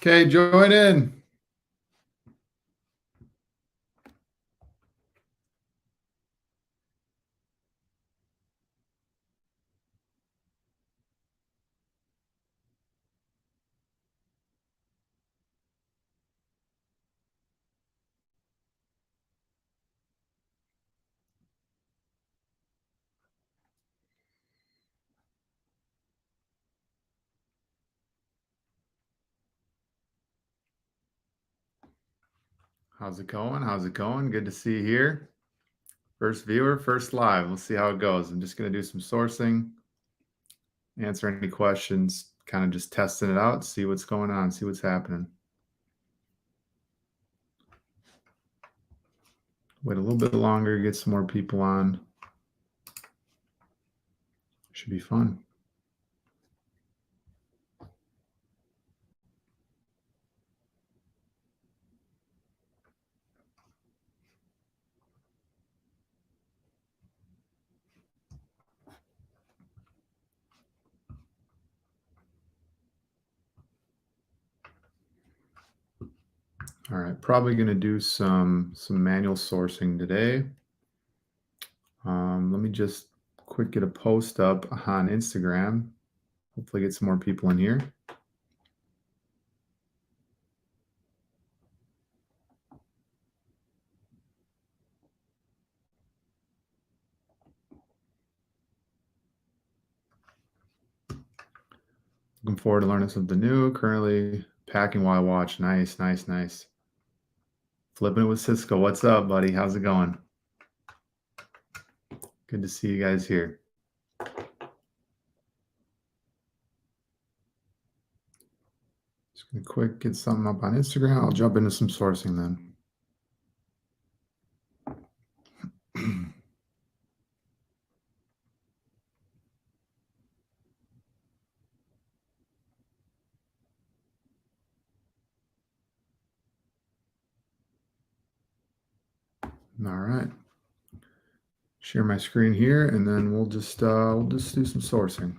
Okay, join in. How's it going? How's it going? Good to see you here. First viewer, first live. We'll see how it goes. I'm just going to do some sourcing, answer any questions, kind of just testing it out, see what's going on, see what's happening. Wait a little bit longer, get some more people on. Should be fun. All right, probably going to do some manual sourcing today. Let me just quick get a post up on Instagram. Hopefully get some more people in here. Looking forward to learning something new. Currently packing while I watch. Nice, nice, nice. Flipping it with Cisco. What's up, buddy? How's it going? Good to see you guys here. Just gonna quick get something up on Instagram. I'll jump into some sourcing then. All right. Share my screen here, and then we'll just do some sourcing.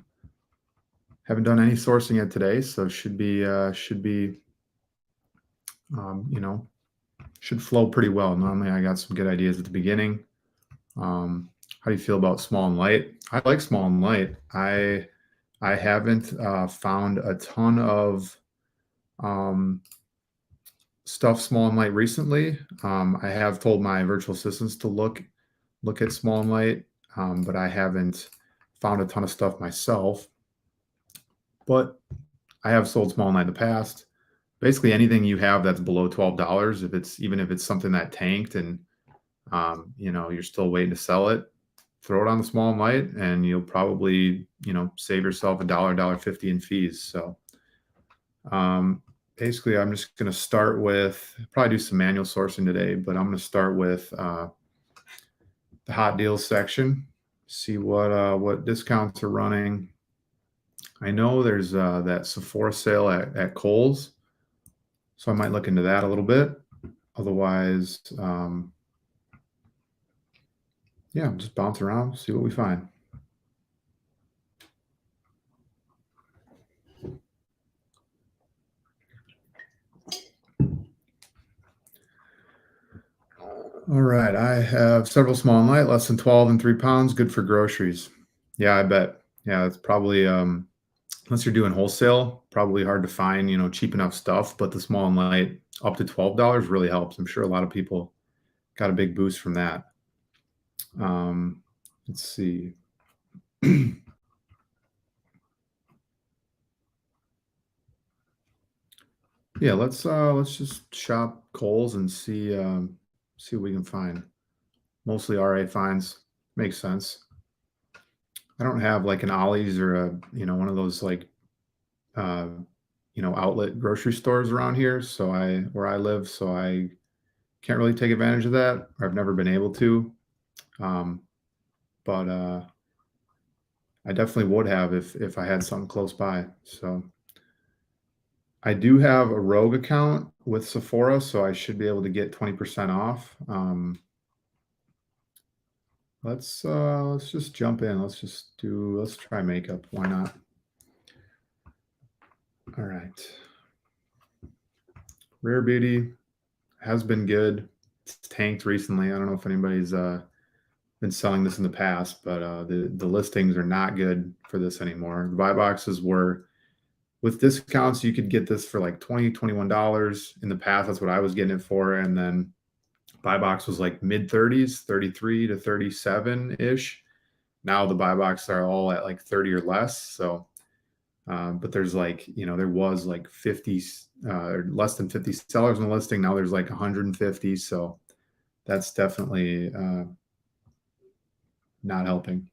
Haven't done any sourcing yet today, so should be should flow pretty well. Normally, I got some good ideas at the beginning. How do you feel about small and light? I like small and light. I haven't found a ton of stuff small and light recently. I have told my virtual assistants to look at small and light, but I haven't found a ton of stuff myself. But I have sold small and light in the past. Basically, anything you have that's below $12, even if it's something that tanked and you're still waiting to sell it, throw it on the small and light, and you'll probably save yourself $1.50 in fees. So basically, I'm just going to start with probably do some manual sourcing today, but I'm going to start with the hot deals section, see what discounts are running. I know there's that Sephora sale at Kohl's, so I might look into that a little bit. Otherwise, yeah, just bounce around, see what we find. All right, I have several small and light, less than 12 and 3 pounds, good for groceries. Yeah, I bet. Yeah, it's probably unless you're doing wholesale, probably hard to find, cheap enough stuff, but the small and light up to $12 really helps. I'm sure a lot of people got a big boost from that. Let's see. Yeah, let's just shop Kohl's and see what we can find. Mostly RA finds. Makes sense. I don't have like an Ollie's or one of those like outlet grocery stores around here. So where I live, so I can't really take advantage of that, or I've never been able to. But I definitely would have if I had something close by. So I do have a Rogue account with Sephora, so I should be able to get 20% off. Let's just jump in. Let's try makeup. Why not? All right. Rare Beauty has been good. It's tanked recently. I don't know if anybody's been selling this in the past, but the listings are not good for this anymore. The buy boxes were with discounts, you could get this for like $21 in the past. That's what I was getting it for. And then buy box was like mid 30s, 33 to 37 ish. Now the buy box are all at like 30 or less. So, but there's like, there was like 50 or less than 50 sellers in the listing. Now there's like 150. So that's definitely not helping.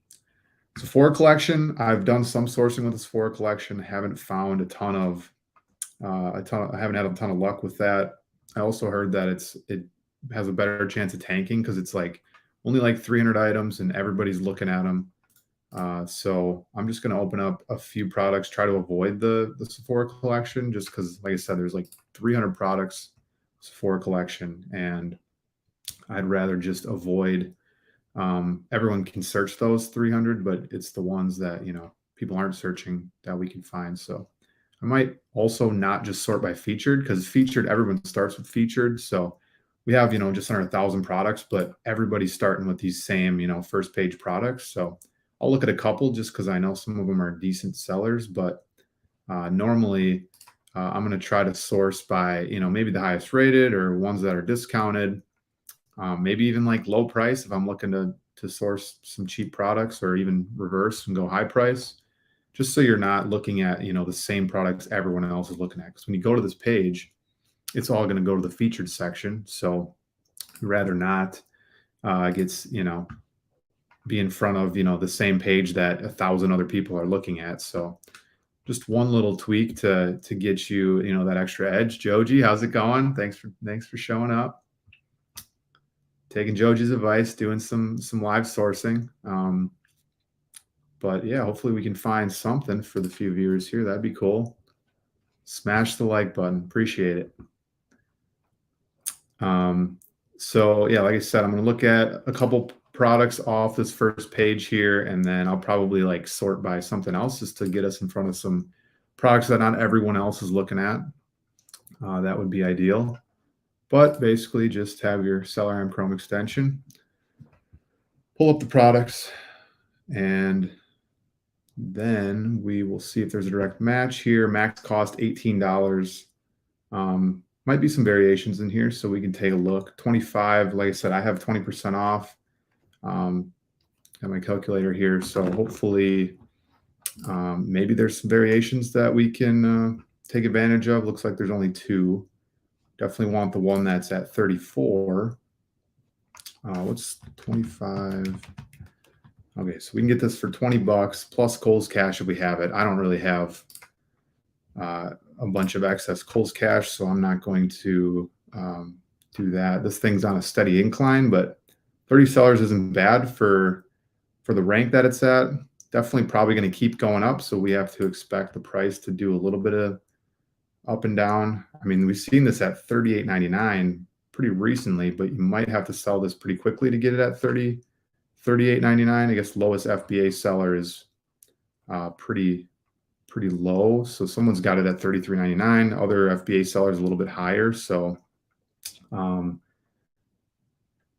Sephora collection, I've done some sourcing with the Sephora collection. Haven't found I haven't had a ton of luck with that. I also heard that it has a better chance of tanking because it's like only like 300 items and everybody's looking at them. So I'm just going to open up a few products, try to avoid the Sephora collection, just because, like I said, there's like 300 products Sephora collection, and I'd rather just avoid. Everyone can search those 300, but it's the ones that people aren't searching that we can find. So I might also not just sort by featured, because featured, everyone starts with featured. So we have just under 1,000 products, but everybody's starting with these same first page products. So I'll look at a couple just because I know some of them are decent sellers, but normally I'm going to try to source by maybe the highest rated or ones that are discounted. Maybe even like low price if I'm looking to source some cheap products, or even reverse and go high price, just so you're not looking at the same products everyone else is looking at. Because when you go to this page, it's all going to go to the featured section. So I'd rather not be in front of the same page that 1,000 other people are looking at. So just one little tweak to get you that extra edge. Joji, how's it going? Thanks for showing up. Taking Joji's advice, doing some live sourcing. But yeah, hopefully we can find something for the few viewers here. That'd be cool. Smash the like button. Appreciate it. So yeah, like I said, I'm going to look at a couple products off this first page here, and then I'll probably like sort by something else just to get us in front of some products that not everyone else is looking at. That would be ideal. But basically just have your SellerM Chrome extension, pull up the products, and then we will see if there's a direct match here. Max cost $18. Might be some variations in here, so we can take a look. 25, like I said, I have 20% off. Got my calculator here, so hopefully maybe there's some variations that we can take advantage of. Looks like there's only two. Definitely want the one that's at 34. What's 25? Okay, so we can get this for $20 plus Kohl's Cash if we have it. I don't really have a bunch of excess Kohl's Cash, so I'm not going to do that. This thing's on a steady incline, but 30 sellers isn't bad for the rank that it's at. Definitely probably going to keep going up, so we have to expect the price to do a little bit of up and down. I mean, we've seen this at $38.99 pretty recently, but you might have to sell this pretty quickly to get it at $38.99. I guess lowest FBA seller is pretty low. So someone's got it at $33.99. Other FBA sellers a little bit higher. So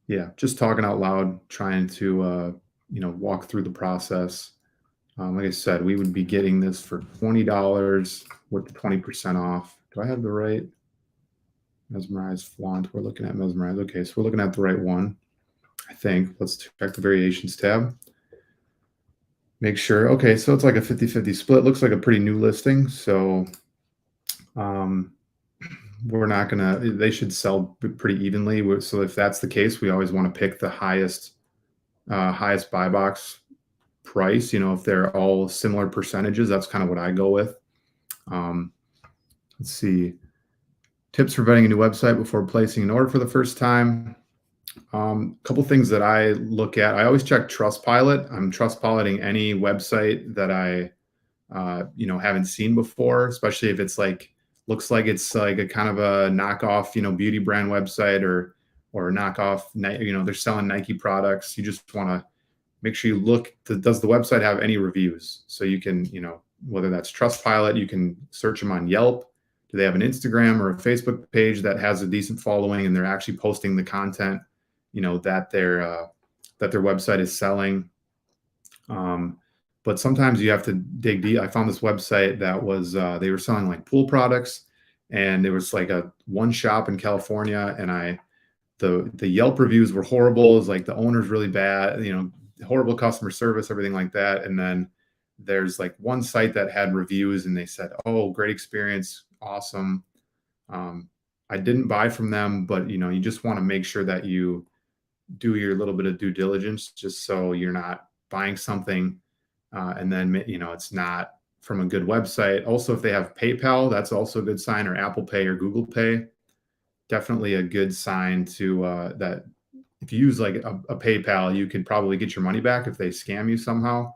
yeah, just talking out loud, trying to walk through the process. Like I said, we would be getting this for $20 with the 20% off. Do I have the right Mesmerize font? We're looking at Mesmerize. Okay, so we're looking at the right one, I think. Let's check the variations tab. Make sure. Okay, so it's like a 50-50 split. Looks like a pretty new listing. So we're not going to, they should sell pretty evenly. So if that's the case, we always want to pick the highest buy box price. If they're all similar percentages, that's kind of what I go with. Let's see. Tips for vetting a new website before placing an order for the first time. A couple things that I look at. I always check Trustpilot. I'm Trustpiloting any website that I, haven't seen before, especially if it's looks like it's like a kind of a knockoff, beauty brand website or a knockoff, they're selling Nike products. You just want to make sure you look, does the website have any reviews? So you can, whether that's Trustpilot, you can search them on Yelp Do they have an Instagram or a Facebook page that has a decent following and they're actually posting the content, that their website is selling? Um, but sometimes you have to dig deep. I found this website that was they were selling like pool products, and it was like a one shop in California, and the Yelp reviews were horrible. It's like the owner's really bad, horrible customer service, everything like that. And then there's like one site that had reviews, and they said, "Oh, great experience, awesome." Um, I didn't buy from them, but you just want to make sure that you do your little bit of due diligence, just so you're not buying something and then it's not from a good website. Also, if they have PayPal, that's also a good sign, or Apple Pay or Google Pay. Definitely a good sign to that if you use like a PayPal, you can probably get your money back if they scam you somehow.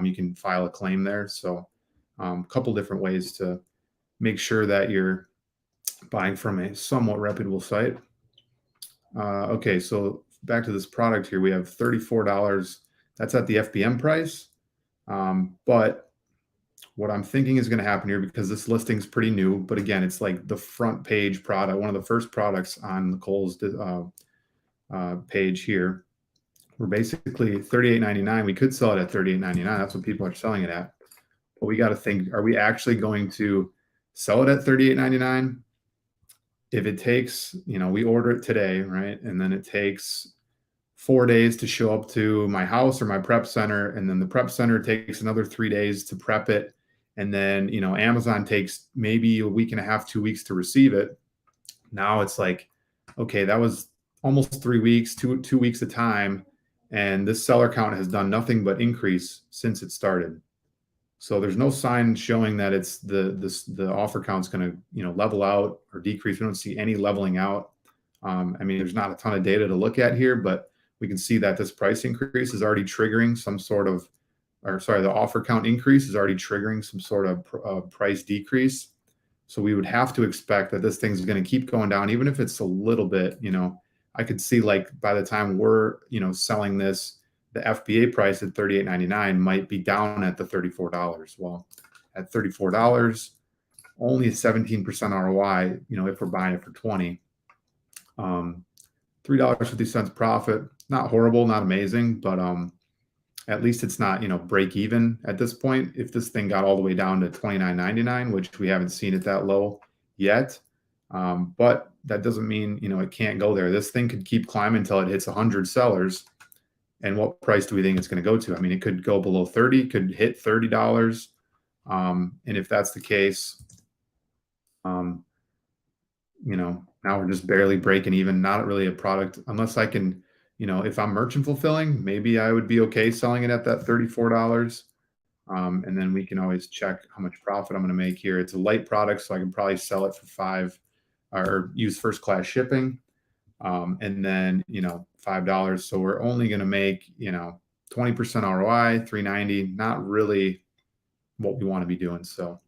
You can file a claim there. So, a couple different ways to make sure that you're buying from a somewhat reputable site. Okay, so back to this product here, we have $34. That's at the FBM price. But what I'm thinking is going to happen here, because this listing is pretty new, but again, it's like the front page product, one of the first products on the Kohl's page here. We're basically $38.99. We could sell it at $38.99. That's what people are selling it at. But we got to think, are we actually going to sell it at $38.99? If it takes, we order it today, right? And then it takes 4 days to show up to my house or my prep center. And then the prep center takes another 3 days to prep it. And then, Amazon takes maybe a week and a half, 2 weeks to receive it. Now it's like, okay, that was almost 3 weeks, two weeks of time. And this seller count has done nothing but increase since it started. So there's no sign showing that it's the offer count's going to, level out or decrease. We don't see any leveling out. There's not a ton of data to look at here, but we can see that this price increase is already triggering the offer count increase is already triggering some sort of price decrease. So we would have to expect that this thing's going to keep going down, even if it's a little bit. I could see like by the time we're selling this, the FBA price at $38.99 might be down at the $34. Well, at $34, only a 17% ROI. If we're buying it for 20. $3.50 profit, not horrible, not amazing, but at least it's not break even at this point. If this thing got all the way down to $29.99, which we haven't seen it that low yet, but that doesn't mean it can't go there. This thing could keep climbing until it hits 100 sellers. And what price do we think it's going to go to? It could go below 30, could hit $30. And if that's the case, now we're just barely breaking even, not really a product, unless I can, if I'm merchant fulfilling, maybe I would be okay selling it at that $34. And then we can always check how much profit I'm going to make here. It's a light product, so I can probably sell it for $5 or use first class shipping. And then, $5. So we're only going to make, 20% ROI, $3.90, not really what we want to be doing. So,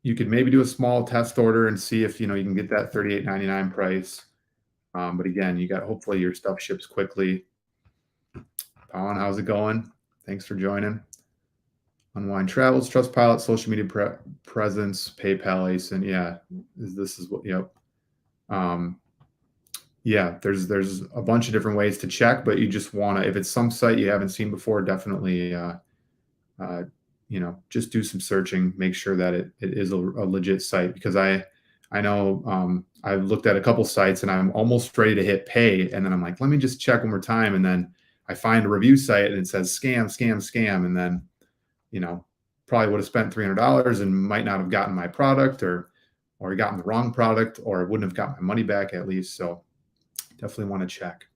you could maybe do a small test order and see if, you can get that $38.99 price. But again, hopefully your stuff ships quickly. Pawan, how's it going? Thanks for joining. Unwind Travels, Trustpilot, social media presence, PayPal, ASIN. Yeah, this is what, yep. Yeah, there's a bunch of different ways to check, but you just want to, if it's some site you haven't seen before, definitely, just do some searching, make sure that it is a legit site, because I know I've looked at a couple sites and I'm almost ready to hit pay. And then I'm like, let me just check one more time. And then I find a review site and it says scam, scam, scam. And then, probably would have spent $300 and might not have gotten my product or gotten the wrong product, or wouldn't have got my money back at least. So definitely want to check.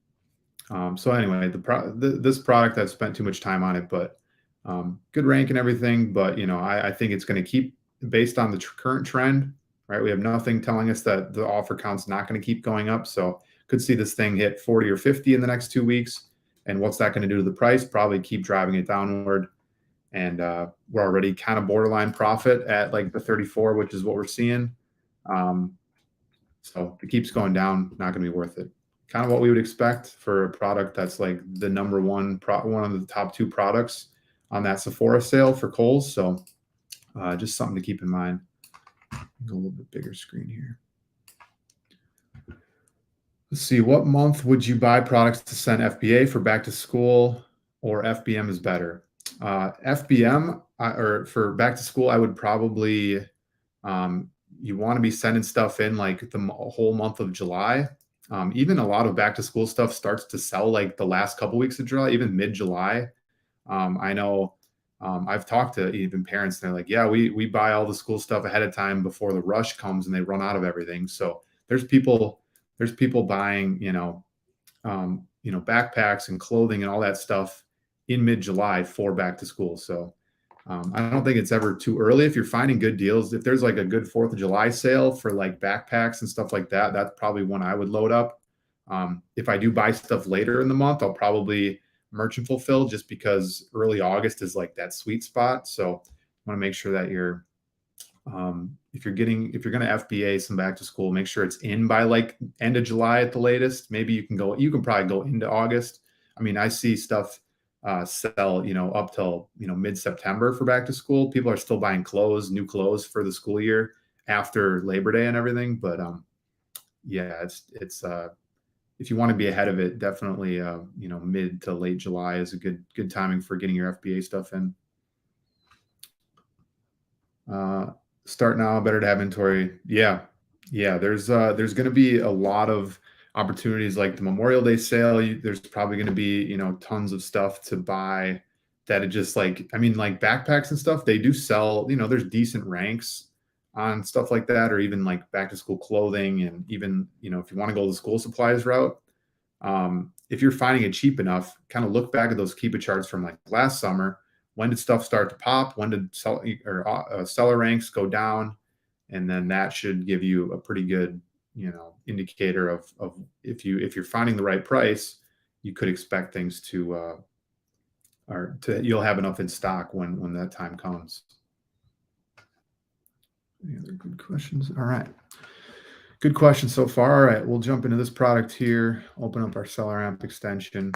So anyway, this product, I've spent too much time on it, but good rank and everything. But, I think it's going to keep based on the current trend, right? We have nothing telling us that the offer count's not going to keep going up. So could see this thing hit 40 or 50 in the next 2 weeks. And what's that going to do to the price? Probably keep driving it downward. And we're already kind of borderline profit at like the 34, which is what we're seeing. So if it keeps going down, not going to be worth it. Kind of what we would expect for a product that's like the number one of the top 2 products on that Sephora sale for Kohl's. So just something to keep in mind. Go a little bit bigger screen here. Let's see, what month would you buy products to send FBA for back to school, or FBM is better? FBM or for back to school, I would probably um, you want to be sending stuff in like the whole month of July. Even a lot of back to school stuff starts to sell like the last couple weeks of July, even mid July. I know I've talked to even parents, and they're like, yeah, we buy all the school stuff ahead of time before the rush comes and they run out of everything. So there's people buying, backpacks and clothing and all that stuff in mid July for back to school. So I don't think it's ever too early if you're finding good deals. If there's like a good 4th of July sale for like backpacks and stuff like that, that's probably one I would load up. If I do buy stuff later in the month, I'll probably merchant fulfill just because early August is like that sweet spot. So I want to make sure that you're if you're going to FBA some back to school, make sure it's in by like end of July at the latest. Maybe you can probably go into August. I mean, I see stuff sell, up till, mid-September for back to school. People are still buying new clothes for the school year after Labor Day and everything. But yeah, it's if you want to be ahead of it, definitely, mid to late July is a good timing for getting your FBA stuff in. Start now, better to have inventory. Yeah. There's going to be a lot of opportunities like the Memorial Day sale. There's probably going to be, tons of stuff to buy that it just like, I mean, like backpacks and stuff, they do sell, there's decent ranks on stuff like that, or even like back to school clothing. And even, if you want to go the school supplies route, if you're finding it cheap enough, kind of look back at those Keepa charts from like last summer. When did stuff start to pop? When did seller ranks go down? And then that should give you a pretty good, indicator of if you're finding the right price, you could expect things you'll have enough in stock when that time comes. Any other good questions? All right. Good question so far. All right, we'll jump into this product here. Open up our Seller Amp extension.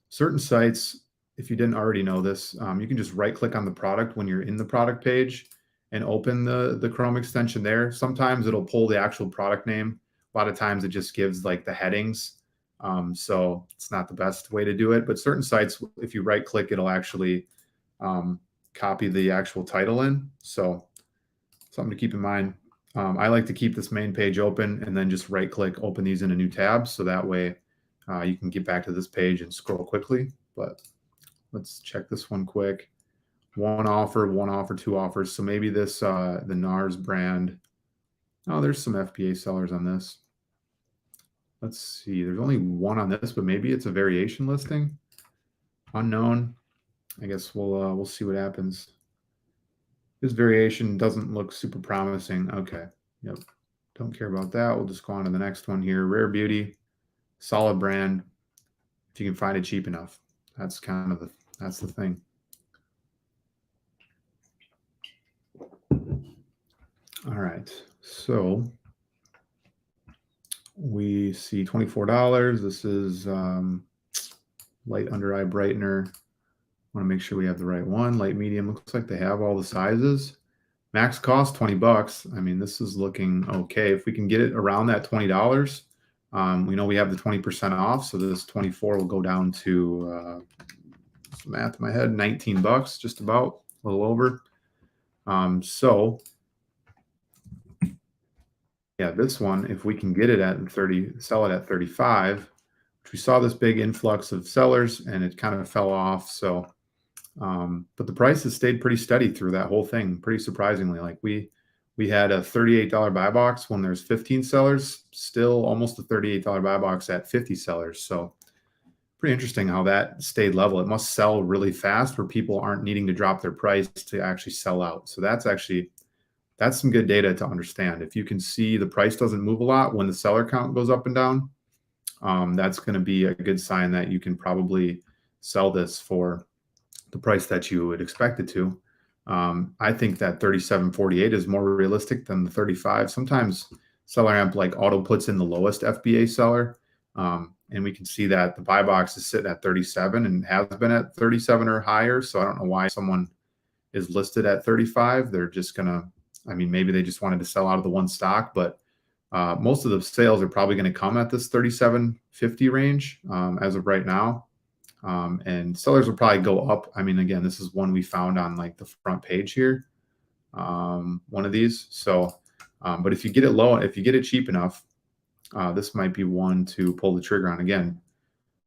Certain sites, if you didn't already know this, you can just right-click on the product when you're in the product page and open the Chrome extension there. Sometimes it'll pull the actual product name. A lot of times it just gives like the headings. So it's not the best way to do it. But certain sites, if you right-click, it'll actually copy the actual title in. So something to keep in mind. I like to keep this main page open and then just right-click, open these in a new tab. So that way you can get back to this page and scroll quickly. But let's check this one quick. One offer, two offers. So maybe this, the NARS brand. Oh, there's some FBA sellers on this. Let's see. There's only one on this, but maybe it's a variation listing. Unknown. I guess we'll see what happens. This variation doesn't look super promising. Okay. Yep. Don't care about that. We'll just go on to the next one here. Rare Beauty. Solid brand. If you can find it cheap enough. That's kind of that's the thing. All right. So we see $24. This is light under eye brightener. Want to make sure we have the right one. Light medium. Looks like they have all the sizes. Max cost $20. I mean, this is looking okay. If we can get it around that $20, we know we have the 20% off. So this 24 will go down to some math in my head, $19, just about a little over. So yeah, this one, if we can get it at 30, sell it at 35, which we saw this big influx of sellers and it kind of fell off. So, but the price has stayed pretty steady through that whole thing, pretty surprisingly. Like we had a $38 buy box when there's 15 sellers, still almost a $38 buy box at 50 sellers. So pretty interesting how that stayed level. It must sell really fast where people aren't needing to drop their price to actually sell out. So that's some good data to understand. If you can see the price doesn't move a lot when the seller count goes up and down, that's going to be a good sign that you can probably sell this for the price that you would expect it to. I think that 37.48 is more realistic than the 35. Sometimes Seller Amp like auto puts in the lowest FBA seller, and we can see that the buy box is sitting at 37 and has been at 37 or higher. So I don't know why someone is listed at 35. They're just gonna I mean, maybe they just wanted to sell out of the one stock, but most of the sales are probably going to come at this 37.50 range as of right now. And sellers will probably go up. I mean, again, this is one we found on like the front page here, one of these. So, but if you get it low, if you get it cheap enough, this might be one to pull the trigger on. Again,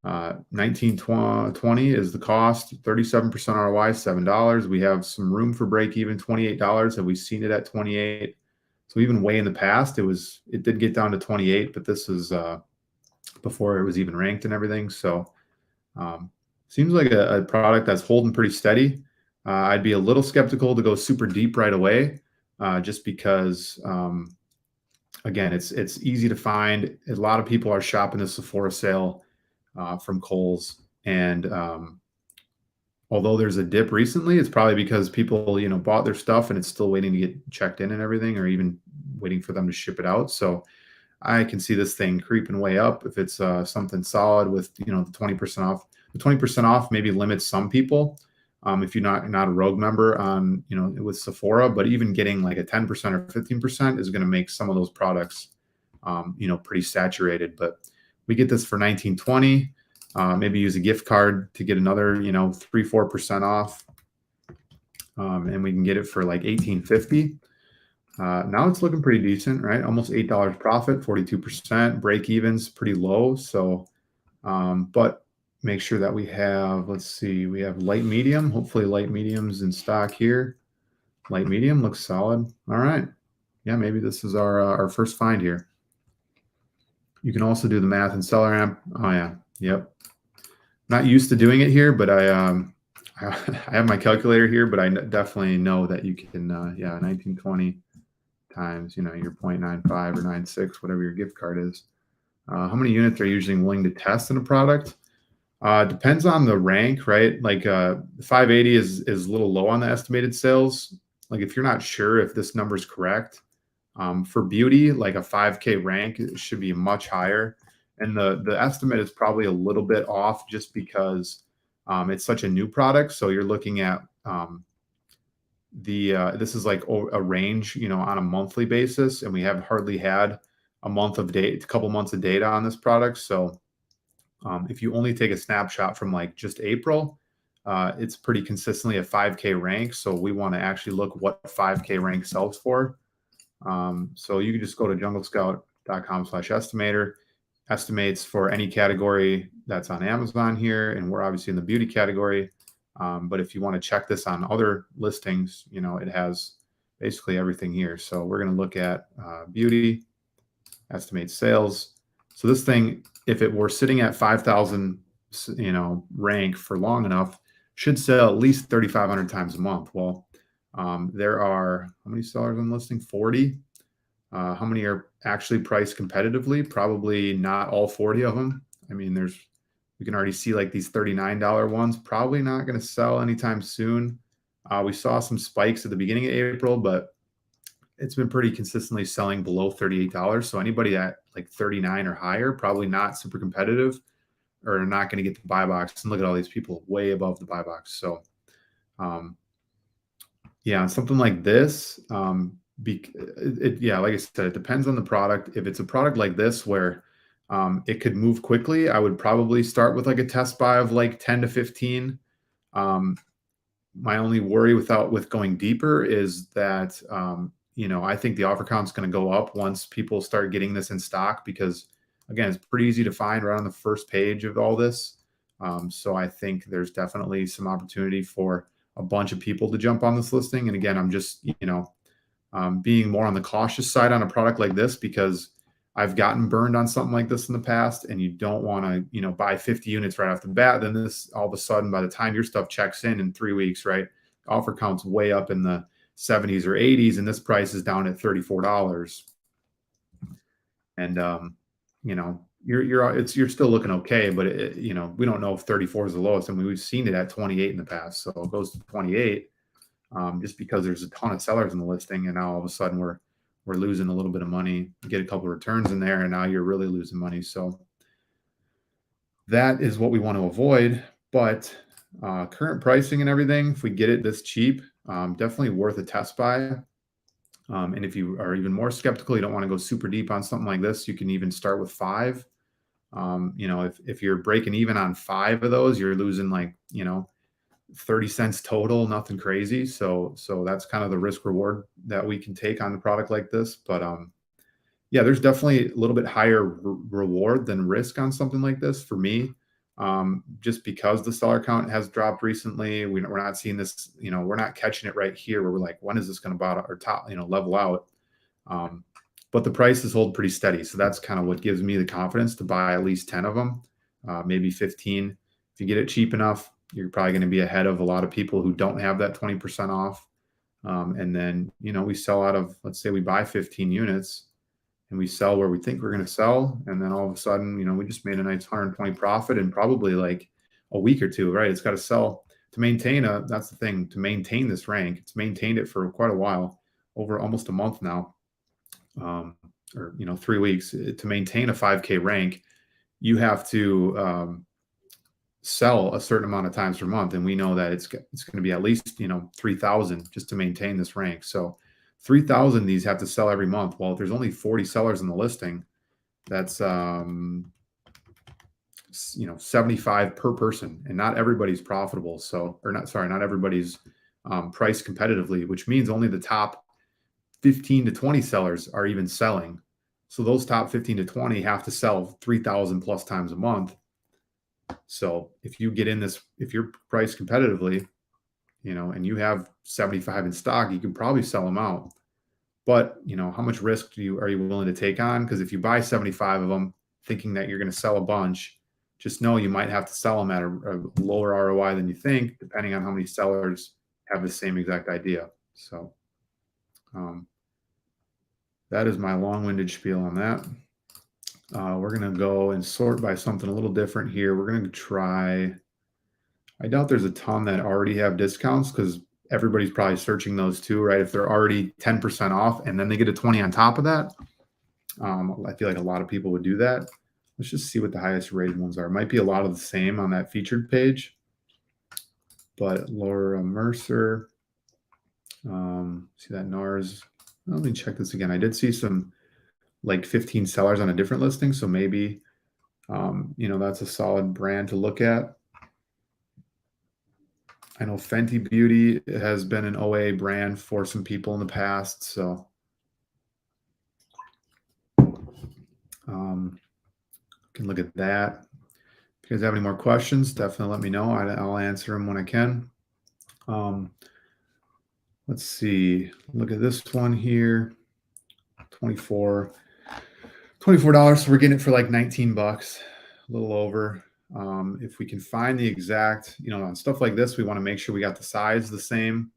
1920 is the cost, 37% ROI, $7. We have some room for break even, $28. Have we seen it at 28? So even way in the past, it did get down to 28, but this is before it was even ranked and everything. So seems like a product that's holding pretty steady. I'd be a little skeptical to go super deep right away, just because again, it's easy to find. A lot of people are shopping the Sephora sale from Kohl's, and although there's a dip recently, it's probably because people bought their stuff and it's still waiting to get checked in and everything, or even waiting for them to ship it out. So I can see this thing creeping way up if it's something solid with the 20% off. The 20% off maybe limits some people if you're not a Rogue member on with Sephora, but even getting like a 10% or 15% is going to make some of those products pretty saturated. But we get this for 19.20. Maybe use a gift card to get another 3-4% off, and we can get it for like 18.50. Now it's looking pretty decent, right? Almost $8 profit, 42%. Break even's pretty low. So, but make sure that we have, let's see, we have light medium. Hopefully light medium's in stock here. Light medium looks solid. All right. Yeah, maybe this is our first find here. You can also do the math in Seller Amp. Oh yeah. Yep. Not used to doing it here, but I have my calculator here, but I definitely know that you can, 1920 times, your 0.95 or 96, whatever your gift card is. How many units are you usually willing to test in a product? Depends on the rank, right? Like 580 is a little low on the estimated sales. Like if you're not sure if this number is correct, for beauty, like a 5K rank should be much higher. And the estimate is probably a little bit off just because it's such a new product. So you're looking at this is like a range, on a monthly basis, and we have hardly had a couple months of data on this product. So if you only take a snapshot from like just April, it's pretty consistently a 5K rank. So we want to actually look what 5K rank sells for. So you can just go to junglescout.com/estimator. Estimates for any category that's on Amazon here, and we're obviously in the beauty category. But if you want to check this on other listings, it has basically everything here. So we're going to look at beauty, estimate sales. So this thing, if it were sitting at 5,000, rank for long enough, should sell at least 3,500 times a month. Well, there are how many sellers on the listing? 40. How many are actually priced competitively? Probably not all 40 of them. I mean, we can already see like these $39 ones, probably not going to sell anytime soon. We saw some spikes at the beginning of April, but it's been pretty consistently selling below $38. So anybody at like 39 or higher, probably not super competitive or not going to get the buy box. And look at all these people way above the buy box. So, yeah, something like this, like I said, it depends on the product. If it's a product like this where it could move quickly, I would probably start with like a test buy of like 10 to 15. My only worry with going deeper is that, I think the offer count is going to go up once people start getting this in stock, because again, it's pretty easy to find right on the first page of all this. So I think there's definitely some opportunity for a bunch of people to jump on this listing. And again, I'm just, being more on the cautious side on a product like this, because I've gotten burned on something like this in the past, and you don't want to, buy 50 units right off the bat. Then this, all of a sudden, by the time your stuff checks in 3 weeks, right, offer count's way up in the 70s or 80s, and this price is down at $34. And, you're still looking okay, but we don't know if 34 is the lowest. I mean, we've seen it at 28 in the past, so it goes to 28 just because there's a ton of sellers in the listing, and now all of a sudden we're losing a little bit of money. You get a couple of returns in there, and now you're really losing money. So that is what we want to avoid. But current pricing and everything, if we get it this cheap, definitely worth a test buy. And if you are even more skeptical, you don't want to go super deep on something like this, you can even start with five. If you're breaking even on five of those, you're losing like, 30 cents total, nothing crazy. So that's kind of the risk reward that we can take on the product like this. But yeah, there's definitely a little bit higher reward than risk on something like this for me. Just because the seller count has dropped recently, we're not seeing this, we're not catching it right here where we're like, when is this going to bottom or top, level out? Um, but the prices hold pretty steady. So that's kind of what gives me the confidence to buy at least 10 of them, maybe 15. If you get it cheap enough, you're probably going to be ahead of a lot of people who don't have that 20% off. And then, we sell out of, let's say we buy 15 units and we sell where we think we're going to sell. And then all of a sudden, we just made a nice 120 profit in probably like a week or two, right? It's got to sell to maintain that's the thing, to maintain this rank. It's maintained it for quite a while, over almost a month now, or 3 weeks. To maintain a 5K rank, you have to sell a certain amount of times per month, and we know that it's going to be at least 3,000 just to maintain this rank. So 3,000 these have to sell every month. Well, if there's only 40 sellers in the listing, that's 75 per person, and not everybody's profitable. So, or not, sorry, not everybody's priced competitively, which means only the top 15 to 20 sellers are even selling. So those top 15 to 20 have to sell 3,000 plus times a month. So if you get in this, if you're priced competitively, and you have 75 in stock, you can probably sell them out. But, how much risk are you willing to take on? Because if you buy 75 of them thinking that you're going to sell a bunch, just know you might have to sell them at a lower ROI than you think, depending on how many sellers have the same exact idea. So that is my long-winded spiel on that. We're going to go and sort by something a little different here. We're going to try, I doubt there's a ton that already have discounts because everybody's probably searching those too, right? If they're already 10% off and then they get a 20 on top of that, I feel like a lot of people would do that. Let's just see what the highest rated ones are. It might be a lot of the same on that featured page, but Laura Mercer, see that NARS. Let me check this again. I did see some like 15 sellers on a different listing. So maybe, that's a solid brand to look at. I know Fenty Beauty has been an OA brand for some people in the past. So can look at that. If you guys have any more questions, definitely let me know. I'll answer them when I can. Let's see. Look at this one here. $24. So we're getting it for like 19 bucks, a little over. If we can find the exact, on stuff like this, we want to make sure we got the size the same.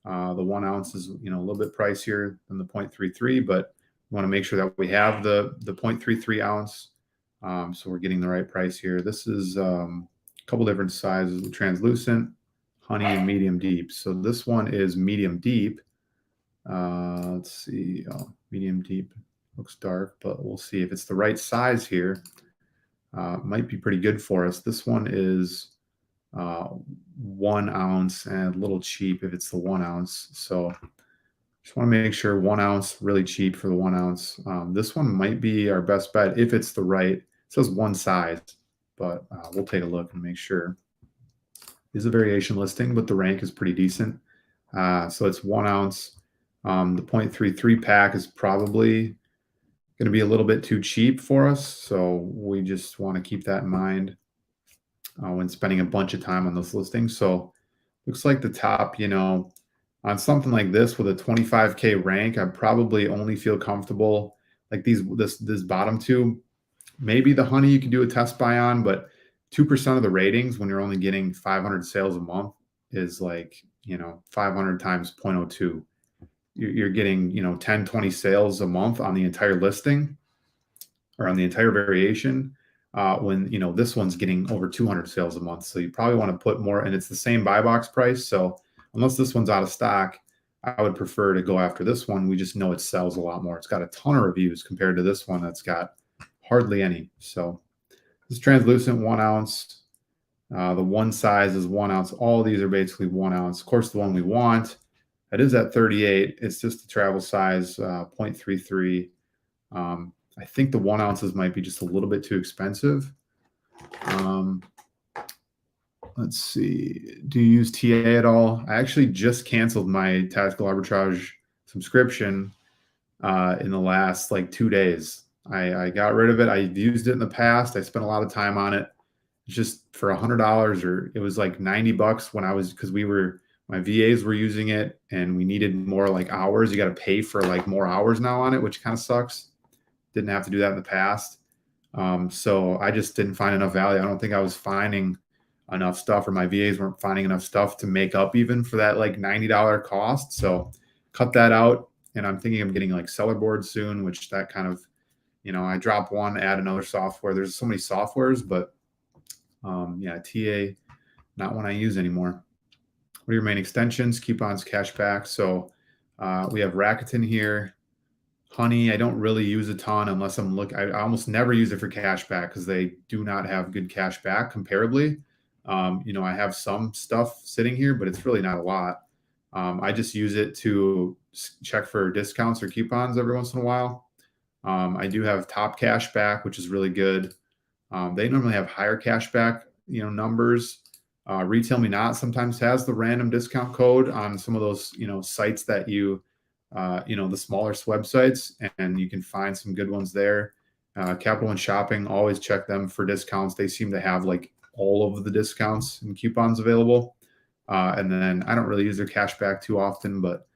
The 1 ounce is, a little bit pricier than the 0.33, but we want to make sure that we have the 0.33 ounce. So we're getting the right price here. This is a couple different sizes, the translucent, honey, and medium deep. So this one is medium deep. Let's see. Oh, medium deep looks dark, but we'll see if it's the right size here. Might be pretty good for us. This one is 1 ounce and a little cheap if it's the 1 ounce. So just want to make sure 1 ounce, really cheap for the 1 ounce. This one might be our best bet if it's the right. It says one size, but we'll take a look and make sure. It is a variation listing, but the rank is pretty decent. So it's 1 ounce. The 0.33 pack is probably going to be a little bit too cheap for us. So we just want to keep that in mind when spending a bunch of time on this listing. So looks like the top, on something like this with a 25K rank, I probably only feel comfortable like this bottom two. Maybe the honey you can do a test buy on, but 2% of the ratings when you're only getting 500 sales a month is like, 500 times 0.02. You're getting, 10, 20 sales a month on the entire listing or on the entire variation. When, this one's getting over 200 sales a month. So you probably want to put more, and it's the same buy box price. So unless this one's out of stock, I would prefer to go after this one. We just know it sells a lot more. It's got a ton of reviews compared to this one that's got hardly any. So this translucent 1 ounce. The one size is 1 ounce. All of these are basically 1 ounce. Of course, the one we want It is at 38. It's just the travel size, 0.33. I think the 1 ounces might be just a little bit too expensive. Um, let's see. Do you use TA at all? I actually just canceled my tactical arbitrage subscription in the last like 2 days. I got rid of it. I used it in the past. I spent a lot of time on it. Just for $100, or it was like $90 when I was, because my VAs were using it and we needed more like hours. You got to pay for like more hours now on it, which kind of sucks. Didn't have to do that in the past. So I just didn't find enough value. I don't think I was finding enough stuff, or my VAs weren't finding enough stuff to make up even for that like $90 cost. So cut that out. And I'm thinking of getting like seller boards soon, which that kind of, I drop one, add another software. There's so many softwares, but yeah, TA, not one I use anymore. What are your main extensions? Coupons, cashback. So we have Rakuten here. Honey, I don't really use a ton unless I almost never use it for cashback because they do not have good cashback comparably. I have some stuff sitting here, but it's really not a lot. I just use it to check for discounts or coupons every once in a while. I do have Top Cashback, which is really good. They normally have higher cashback, numbers. Retail Me Not sometimes has the random discount code on some of those, sites that the smaller websites, and you can find some good ones there. Capital One Shopping, always check them for discounts. They seem to have like all of the discounts and coupons available. And then I don't really use their cashback too often, but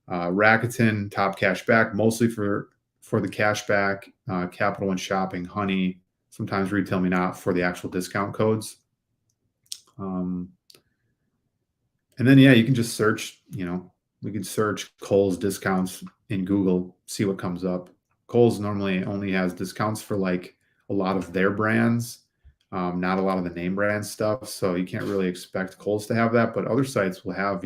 Rakuten, Top Cashback, mostly for the cashback. Capital One Shopping, Honey, sometimes Retail Me Not for the actual discount codes. And then, yeah, you can just search, we can search Kohl's discounts in Google, see what comes up. Kohl's normally only has discounts for like a lot of their brands, not a lot of the name brand stuff. So you can't really expect Kohl's to have that, but other sites will have,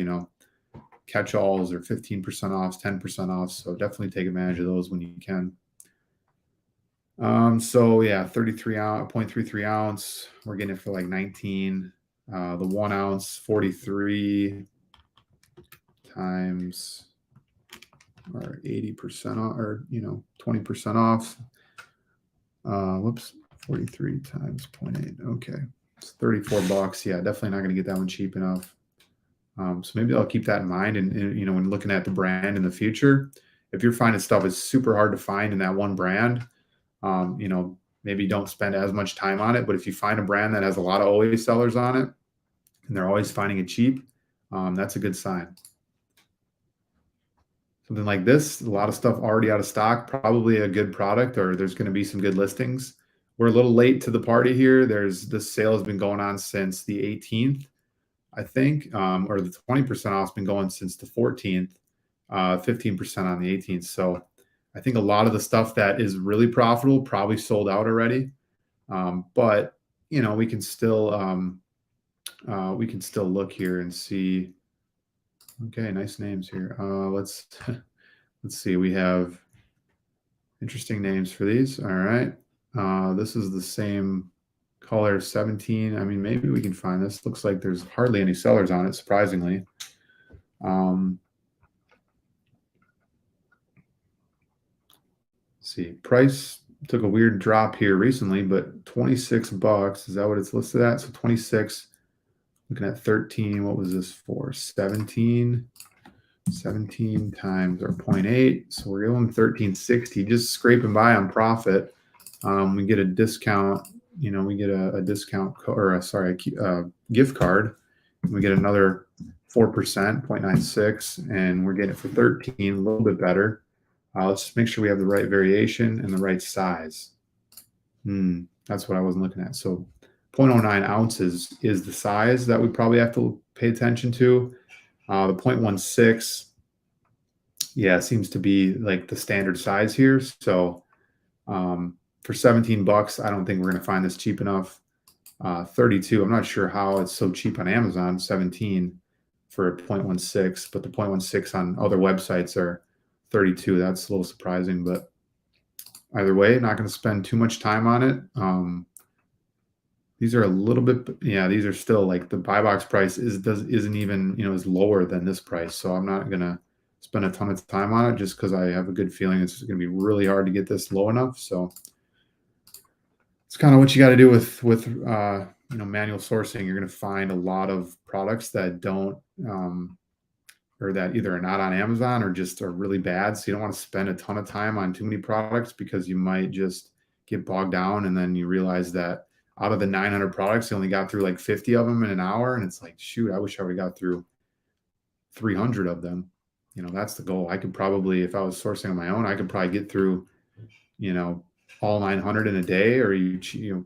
catch-alls or 15% off, 10% off. So definitely take advantage of those when you can. So yeah, 33 ounce, 0.33 ounce. We're getting it for like 19. The 1 ounce, 43 times or 80% off, or 20% off. Whoops, 43 times 0.8. Okay, it's $34. Yeah, definitely not going to get that one cheap enough. So maybe I'll keep that in mind. And when looking at the brand in the future, if you're finding stuff is super hard to find in that one brand, maybe don't spend as much time on it. But if you find a brand that has a lot of always sellers on it and they're always finding it cheap, that's a good sign. Something like this, a lot of stuff already out of stock, probably a good product, or there's going to be some good listings. We're a little late to the party here. This sale has been going on since the 18th, I think, or the 20% off has been going since the 14th, 15% on the 18th. So I think a lot of the stuff that is really profitable probably sold out already. But we can still look here and see. Okay, nice names here. Let's see. We have interesting names for these. All right. This is the same color, 17. I mean, maybe we can find this. Looks like there's hardly any sellers on it, surprisingly. Let's see. Price took a weird drop here recently, but $26. Is that what it's listed at? So 26. Looking at 13. What was this for? 17 times our 0.8. So we're going 1360, just scraping by on profit. We get a discount, we get a discount a gift card. We get another 4%, 0.96, and we're getting it for 13, a little bit better. Let's just make sure we have the right variation and the right size. That's what I wasn't looking at. So 0.09 ounces is the size that we probably have to pay attention to. The 0.16, yeah, seems to be like the standard size here. So for $17, I don't think we're going to find this cheap enough. 32, I'm not sure how it's so cheap on Amazon, 17 for a 0.16, but the 0.16 on other websites are 32. That's a little surprising, but either way, not going to spend too much time on it. These are a little bit, yeah, these are still like the buy box price isn't even, is lower than this price. So I'm not gonna spend a ton of time on it just because I have a good feeling it's gonna be really hard to get this low enough. So it's kind of what you got to do with manual sourcing. You're gonna find a lot of products that don't or that either are not on Amazon or just are really bad. So you don't want to spend a ton of time on too many products because you might just get bogged down and then you realize that out of the 900 products, you only got through like 50 of them in an hour. And it's like, shoot, I wish I would have got through 300 of them. That's the goal. I could probably, if I was sourcing on my own, I could probably get through, you know, all 900 in a day, or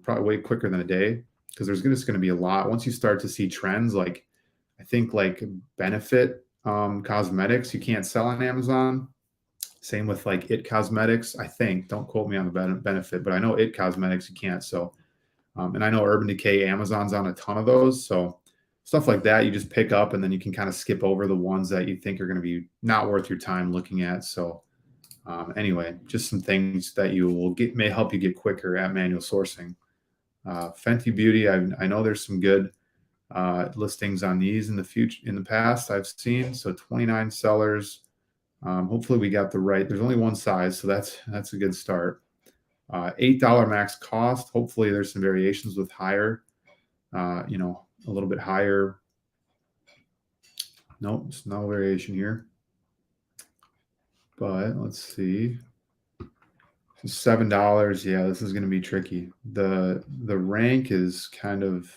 probably way quicker than a day, because there's just going to be a lot. Once you start to see trends, like I think like Benefit cosmetics, you can't sell on Amazon. Same with like It Cosmetics, I think. Don't quote me on the Benefit, but I know It Cosmetics you can't. So, and I know Urban Decay, Amazon's on a ton of those. So stuff like that, you just pick up, and then you can kind of skip over the ones that you think are going to be not worth your time looking at. So anyway, just some things that you will get may help you get quicker at manual sourcing. Fenty Beauty, I know there's some good listings on these in the past I've seen. So 29 sellers. Hopefully we got the right. There's only one size, so that's a good start. $8 max cost. Hopefully there's some variations with higher, a little bit higher. Nope, there's no variation here. But let's see. $7. Yeah, this is going to be tricky. The rank is kind of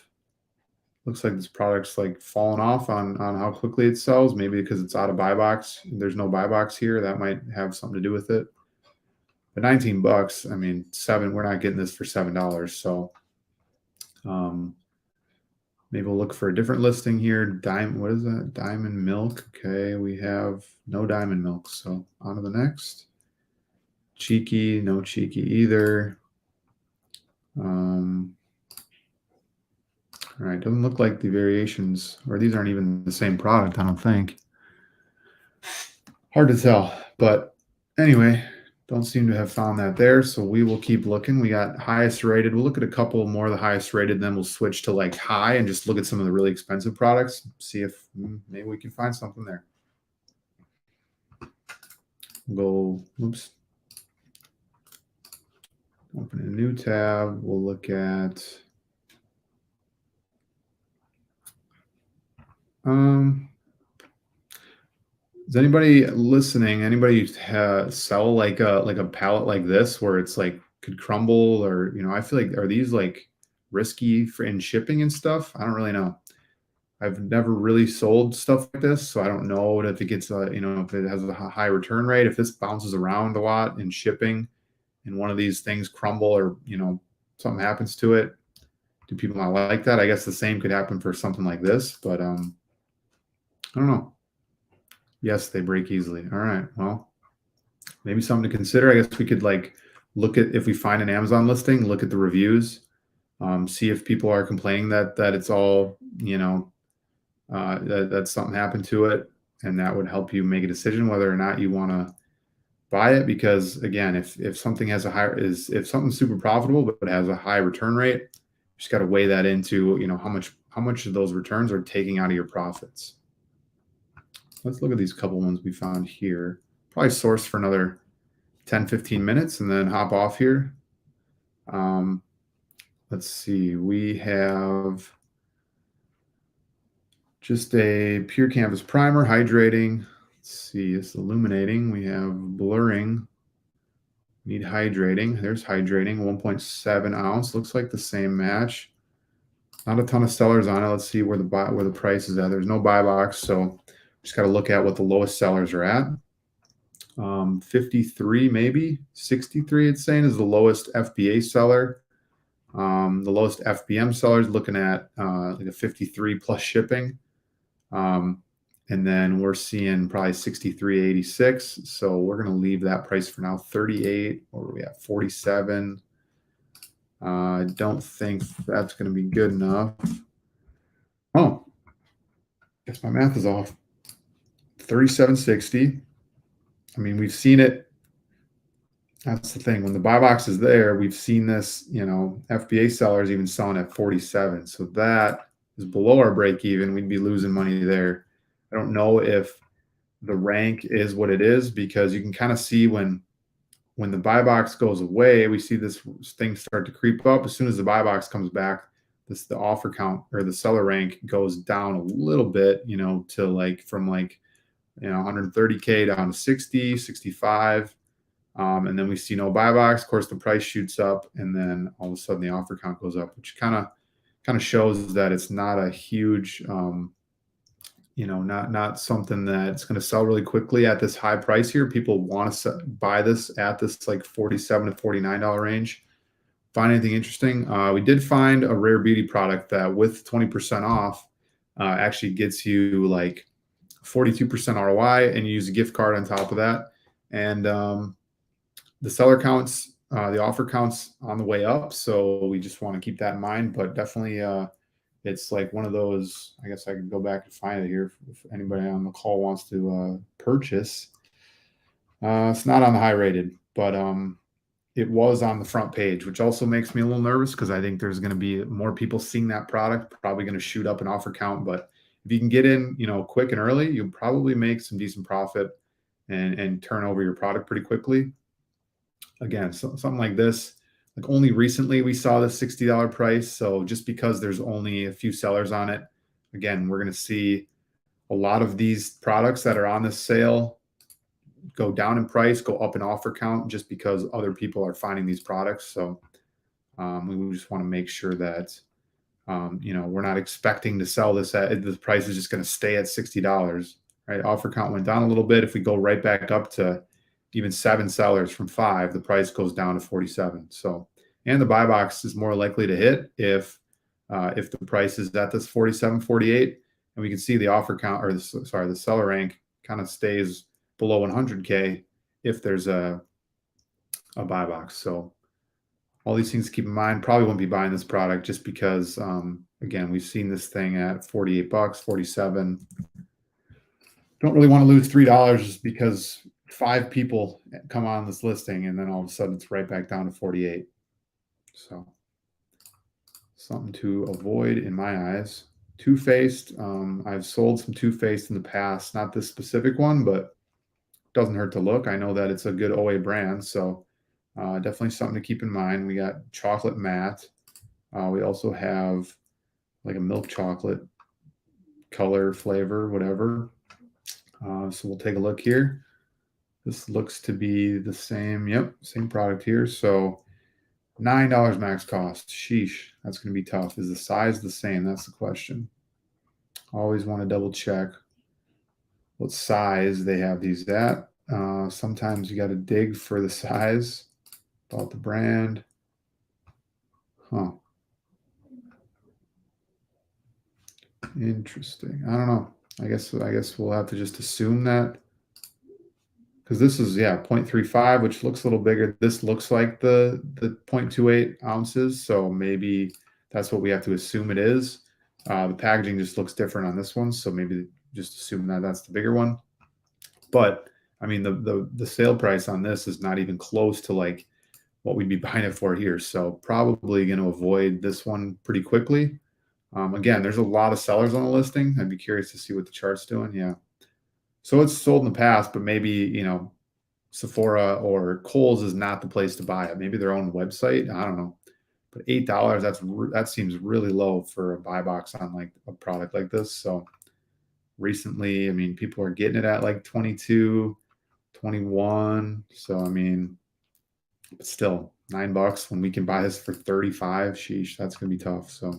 looks like this product's like falling off on how quickly it sells. Maybe because it's out of buy box. There's no buy box here. That might have something to do with it. But $19. I mean, we're not getting this for $7. So maybe we'll look for a different listing here. What is that? Diamond milk. Okay, we have no diamond milk. So on to the next. Cheeky, no cheeky either. All right, doesn't look like the variations, or these aren't even the same product, I don't think. Hard to tell, but anyway, don't seem to have found that there, so we will keep looking. We got highest rated. We'll look at a couple more of the highest rated, then we'll switch to like high and just look at some of the really expensive products, see if maybe we can find something there. We'll go, oops. Open a new tab. We'll look at is anybody listening? Anybody sell like a pallet like this where it's like could crumble, or I feel like, are these like risky in shipping and stuff? I don't really know. I've never really sold stuff like this, so I don't know if it gets if it has a high return rate, if this bounces around a lot in shipping, and one of these things crumble, or something happens to it. Do people not like that? I guess the same could happen for something like this, but I don't know. Yes, they break easily. All right. Well, maybe something to consider. I guess we could like look at, if we find an Amazon listing, look at the reviews, see if people are complaining that it's all, that something happened to it, and that would help you make a decision whether or not you want to buy it. Because again, if something has if something's super profitable but has a high return rate, you just got to weigh that into how much of those returns are taking out of your profits. Let's look at these couple ones we found here. Probably source for another 10-15 minutes and then hop off here. Let's see. We have just a pure canvas primer, hydrating. Let's see. It's illuminating. We have blurring. Need hydrating. There's hydrating. 1.7 ounce. Looks like the same match. Not a ton of sellers on it. Let's see where the price is at. There's no buy box, so just got to look at what the lowest sellers are at. 53, maybe 63. It's saying is the lowest FBA seller. The lowest FBM seller is looking at like a 53 plus shipping. And then we're seeing probably 63.86. So we're going to leave that price for now. 38, or we have 47. I don't think that's going to be good enough. Oh, guess my math is off. 37.60. I mean, we've seen it That's the thing. When the buy box is there, we've seen this, FBA sellers even selling at 47. So that is below our break even. We'd be losing money there. I don't know if the rank is what it is, because you can kind of see when the buy box goes away, we see this thing start to creep up. As soon as the buy box comes back, the offer count or the seller rank goes down a little bit, to from 130K down to 60, 65. And then we see no buy box. Of course, the price shoots up, and then all of a sudden the offer count goes up, which kind of shows that it's not a huge, not something that's going to sell really quickly at this high price here. People want to buy this at this like $47 to $49 range. Find anything interesting? We did find a rare beauty product that with 20% off actually gets you like 42% ROI, and you use a gift card on top of that. And the seller counts, the offer counts on the way up. So we just want to keep that in mind, but definitely it's like one of those, I guess I can go back and find it here if anybody on the call wants to purchase. It's not on the high rated, but it was on the front page, which also makes me a little nervous because I think there's going to be more people seeing that product, probably going to shoot up an offer count. But if you can get in, quick and early, you'll probably make some decent profit and turn over your product pretty quickly. Again, something like this, like only recently we saw the $60 price. So just because there's only a few sellers on it, again, we're going to see a lot of these products that are on this sale go down in price, go up in offer count, just because other people are finding these products. So we just want to make sure that we're not expecting to sell this at the price is just going to stay at $60, right? Offer count went down a little bit. If we go right back up to even 7 sellers from 5, the price goes down to 47. So, and the buy box is more likely to hit if the price is at this 47, 48, and we can see the offer count, or the seller rank kind of stays below 100K if there's a buy box. So all these things to keep in mind. Probably won't be buying this product just because, again, we've seen this thing at 48 bucks, 47. Don't really want to lose $3 just because 5 people come on this listing and then all of a sudden it's right back down to 48. So something to avoid in my eyes. Too Faced. I've sold some Too Faced in the past, not this specific one, but doesn't hurt to look. I know that it's a good OA brand, so definitely something to keep in mind. We got chocolate matte. We also have like a milk chocolate color, flavor, whatever. So we'll take a look here. This looks to be the same. Yep, same product here. So $9 max cost. Sheesh, that's going to be tough. Is the size the same? That's the question. Always want to double check what size they have these at. Sometimes you got to dig for the size. About the brand. Huh. Interesting. I don't know. I guess we'll have to just assume that, because this is 0.35, which looks a little bigger. This looks like the 0.28 ounces, so maybe that's what we have to assume it is. The packaging just looks different on this one, so maybe just assume that that's the bigger one. But I mean, the sale price on this is not even close to like what we'd be buying it for here. So probably going to avoid this one pretty quickly. Again, there's a lot of sellers on the listing. I'd be curious to see what the chart's doing. Yeah. So it's sold in the past, but maybe, Sephora or Kohl's is not the place to buy it. Maybe their own website. I don't know. But $8, that seems really low for a buy box on like a product like this. So recently, I mean, people are getting it at like 22, 21. So, I mean, but still $9 when we can buy this for 35. Sheesh, that's going to be tough. So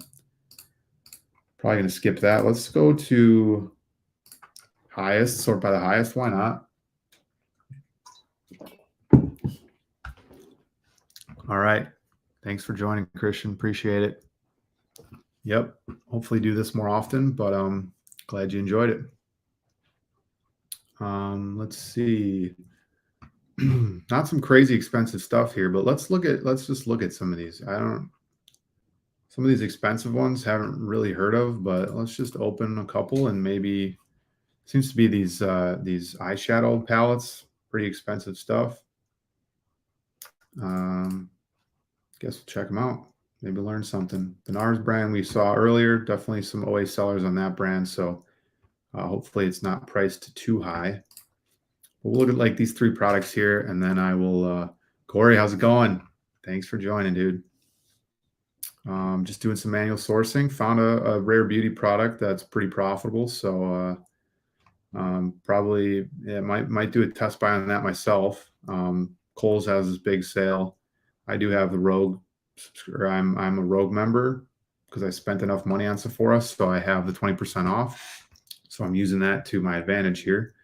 probably going to skip that. Let's go to highest, sort by the highest. Why not? All right. Thanks for joining, Christian. Appreciate it. Yep. Hopefully do this more often, but glad you enjoyed it. Let's see. Not some crazy expensive stuff here, but let's just look at some of these. Some of these expensive ones haven't really heard of, but let's just open a couple, and maybe seems to be these eyeshadow palettes, pretty expensive stuff. Guess we'll check them out. Maybe learn something. The NARS brand we saw earlier, definitely some OA sellers on that brand. So hopefully it's not priced too high. But we'll look at like these three products here, and then I will. Corey, how's it going? Thanks for joining, dude. Just doing some manual sourcing. Found a rare beauty product that's pretty profitable. So probably might do a test buy on that myself. Kohl's has this big sale. I do have the Rogue, or I'm a Rogue member because I spent enough money on Sephora, so I have the 20% off. So I'm using that to my advantage here.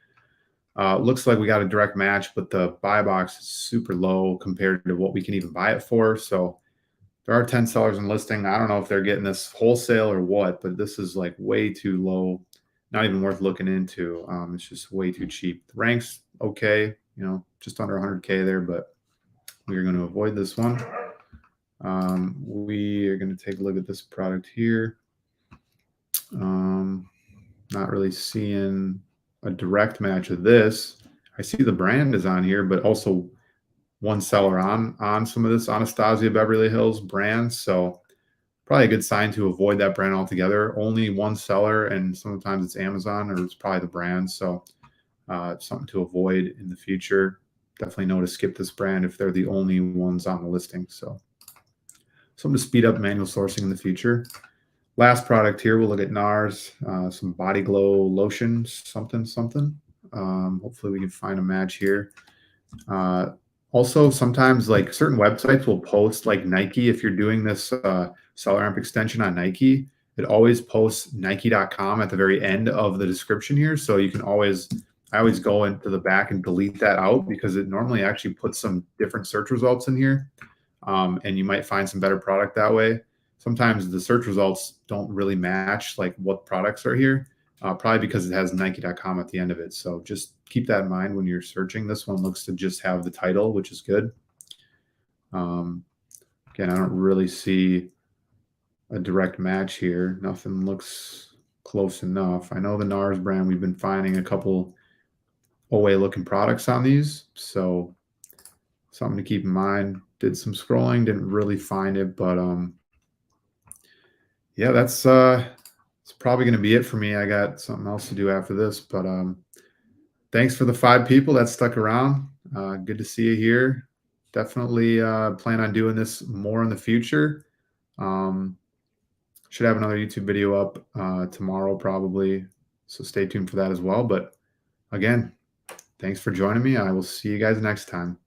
Looks like we got a direct match, but the buy box is super low compared to what we can even buy it for. So there are 10 sellers in listing. I don't know if they're getting this wholesale or what, but this is like way too low. Not even worth looking into. It's just way too cheap. The rank's okay, just under 100K there, but we are going to avoid this one. We are going to take a look at this product here. Not really seeing a direct match of this. I see the brand is on here, but also one seller on some of this Anastasia Beverly Hills brand. So probably a good sign to avoid that brand altogether. Only one seller, and sometimes it's Amazon or it's probably the brand. So something to avoid in the future. Definitely know to skip this brand if they're the only ones on the listing. So something to speed up manual sourcing in the future. Last product here, we'll look at NARS, some Body Glow lotion, something. Hopefully we can find a match here. Also, sometimes like certain websites will post like Nike. If you're doing this seller amp extension on Nike, it always posts Nike.com at the very end of the description here. So you can I always go into the back and delete that out because it normally actually puts some different search results in here. And you might find some better product that way. Sometimes the search results don't really match like what products are here, probably because it has Nike.com at the end of it. So just keep that in mind when you're searching. This one looks to just have the title, which is good. Again, I don't really see a direct match here. Nothing looks close enough. I know the NARS brand, we've been finding a couple OA looking products on these. So something to keep in mind. Did some scrolling, didn't really find it, but yeah, that's it's probably going to be it for me. I got something else to do after this, but thanks for the 5 people that stuck around. Good to see you here. Definitely plan on doing this more in the future. Should have another YouTube video up tomorrow probably, so stay tuned for that as well. But again, thanks for joining me. I will see you guys next time.